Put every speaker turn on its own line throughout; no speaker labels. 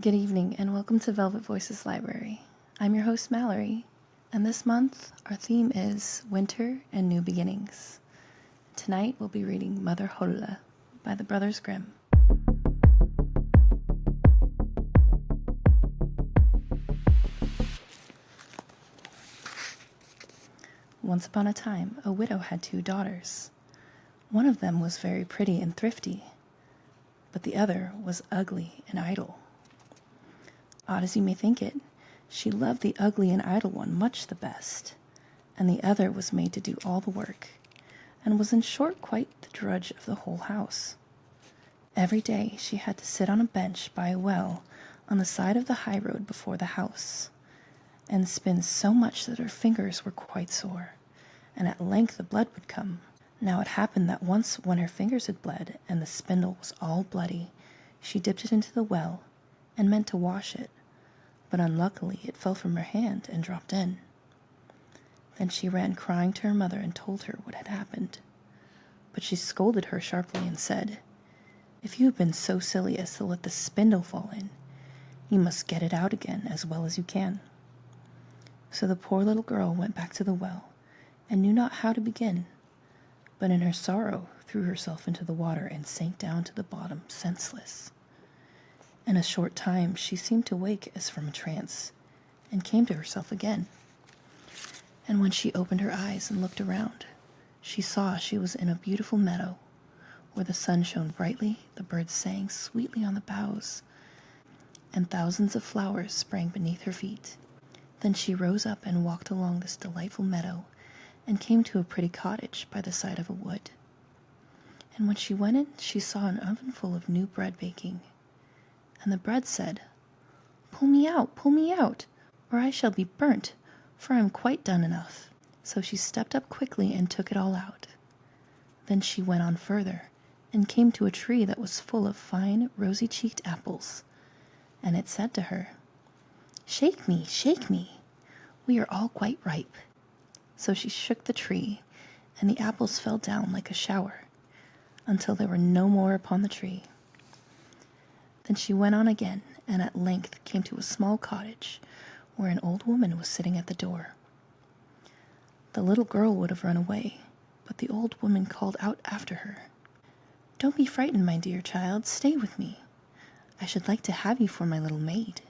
Good evening and welcome to Velvet Voices Library. I'm your host Mallory, and this month our theme is Winter and New Beginnings. Tonight we'll be reading Mother Holle by the Brothers Grimm. Once upon a time, a widow had 2 daughters. One of them was very pretty and thrifty, but the other was ugly and idle. Odd as you may think it, she loved the ugly and idle one much the best, and the other was made to do all the work, and was in short quite the drudge of the whole house. Every day she had to sit on a bench by a well on the side of the high road before the house, and spin so much that her fingers were quite sore, and at length the blood would come. Now it happened that once when her fingers had bled, and the spindle was all bloody, she dipped it into the well, and meant to wash it, but unluckily it fell from her hand and dropped in. Then she ran crying to her mother and told her what had happened. But she scolded her sharply and said, "If you have been so silly as to let the spindle fall in, you must get it out again as well as you can." So the poor little girl went back to the well, and knew not how to begin, but in her sorrow threw herself into the water and sank down to the bottom senseless. In a short time she seemed to wake as from a trance, and came to herself again. And when she opened her eyes and looked around, she saw she was in a beautiful meadow, where the sun shone brightly, the birds sang sweetly on the boughs, and thousands of flowers sprang beneath her feet. Then she rose up and walked along this delightful meadow, and came to a pretty cottage by the side of a wood. And when she went in, she saw an oven full of new bread baking. And the bread said, pull me out, or I shall be burnt, for I am quite done enough." So she stepped up quickly and took it all out. Then she went on further, and came to a tree that was full of fine, rosy-cheeked apples. And it said to her, shake me, we are all quite ripe." So she shook the tree, and the apples fell down like a shower, until there were no more upon the tree. Then she went on again, and at length came to a small cottage, where an old woman was sitting at the door. The little girl would have run away, but the old woman called out after her, "Don't be frightened, my dear child, stay with me. I should like to have you for my little maid,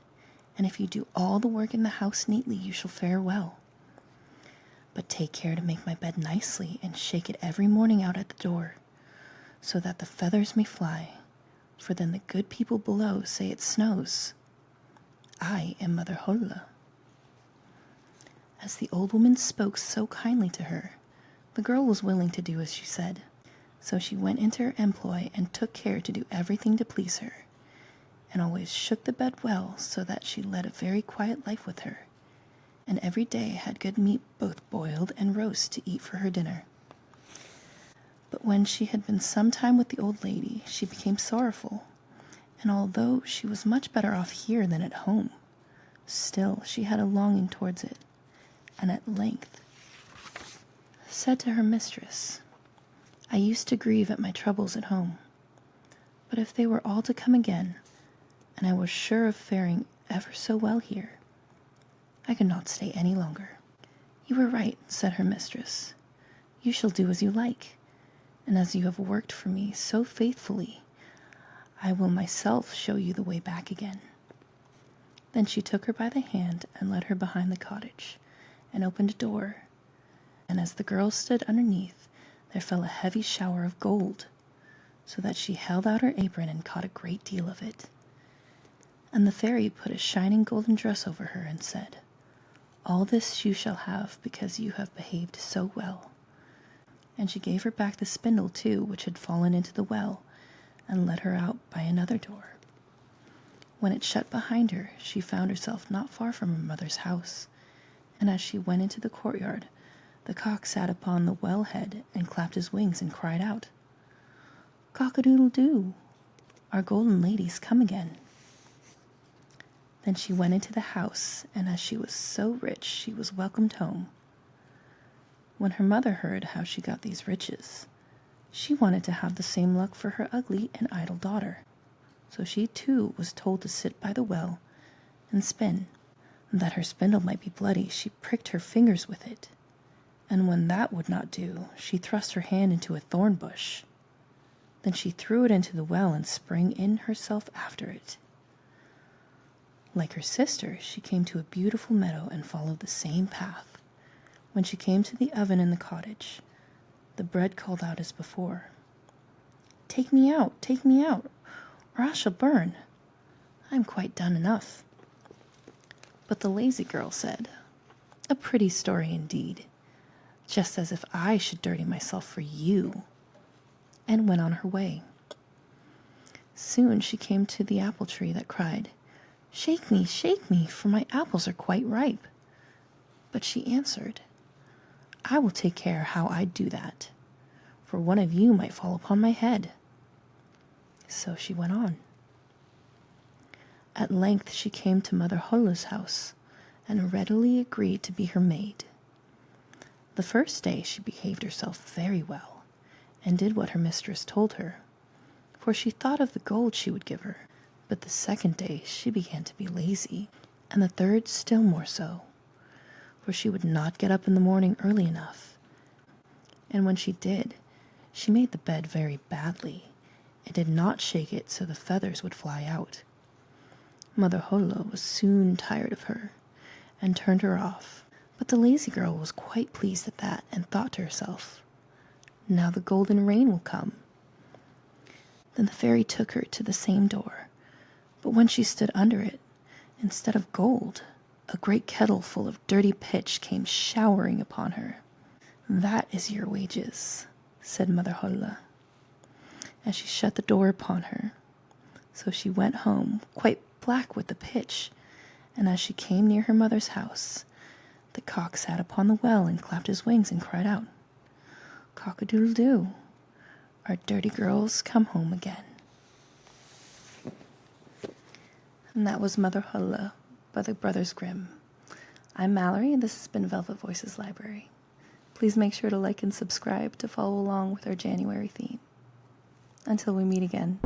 and if you do all the work in the house neatly, you shall fare well. But take care to make my bed nicely, and shake it every morning out at the door, so that the feathers may fly, for then the good people below say it snows. I am Mother Holle." As the old woman spoke so kindly to her, the girl was willing to do as she said. So she went into her employ and took care to do everything to please her, and always shook the bed well, so that she led a very quiet life with her, and every day had good meat both boiled and roast to eat for her dinner. But when she had been some time with the old lady, she became sorrowful, and although she was much better off here than at home, still she had a longing towards it, and at length said to her mistress, "I used to grieve at my troubles at home, but if they were all to come again, and I was sure of faring ever so well here, I could not stay any longer." "You are right," said her mistress. "You shall do as you like, and as you have worked for me so faithfully, I will myself show you the way back again." Then she took her by the hand and led her behind the cottage, and opened a door, and as the girl stood underneath, there fell a heavy shower of gold, so that she held out her apron and caught a great deal of it. And the fairy put a shining golden dress over her and said, "All this you shall have because you have behaved so well." And she gave her back the spindle too, which had fallen into the well, and led her out by another door. When it shut behind her, she found herself not far from her mother's house, and as she went into the courtyard, the cock sat upon the well head and clapped his wings and cried out, "Cock-a-doodle-doo, our golden lady's come again." Then she went into the house, and as she was so rich, she was welcomed home. When her mother heard how she got these riches, she wanted to have the same luck for her ugly and idle daughter. so she too was told to sit by the well and spin. That her spindle might be bloody, she pricked her fingers with it, and when that would not do, she thrust her hand into a thorn bush. Then she threw it into the well and sprang in herself after it. Like her sister, she came to a beautiful meadow and followed the same path. When she came to the oven in the cottage, the bread called out as before, take me out, or I shall burn. I am quite done enough." But the lazy girl said, "A pretty story indeed, just as if I should dirty myself for you," and went on her way. Soon she came to the apple tree that cried, shake me, for my apples are quite ripe." But she answered, "I will take care how I do that, for one of you might fall upon my head." So she went on. At length she came to Mother Holle's house, and readily agreed to be her maid. The first day she behaved herself very well, and did what her mistress told her, for she thought of the gold she would give her. But the second day she began to be lazy, and the third still more so, for she would not get up in the morning early enough. And when she did, she made the bed very badly, and did not shake it so the feathers would fly out. Mother Holle was soon tired of her, and turned her off. But the lazy girl was quite pleased at that, and thought to herself, "Now the golden rain will come." Then the fairy took her to the same door, but when she stood under it, instead of gold, a great kettle full of dirty pitch came showering upon her. "That is your wages," said Mother Holle, as she shut the door upon her. So she went home, quite black with the pitch, and as she came near her mother's house, the cock sat upon the well and clapped his wings and cried out, "Cock-a-doodle-doo, our dirty girls come home again." And that was Mother Holle by the Brothers Grimm. I'm Mallory, and this has been Velvet Voices Library. Please make sure to like and subscribe to follow along with our January theme. Until we meet again.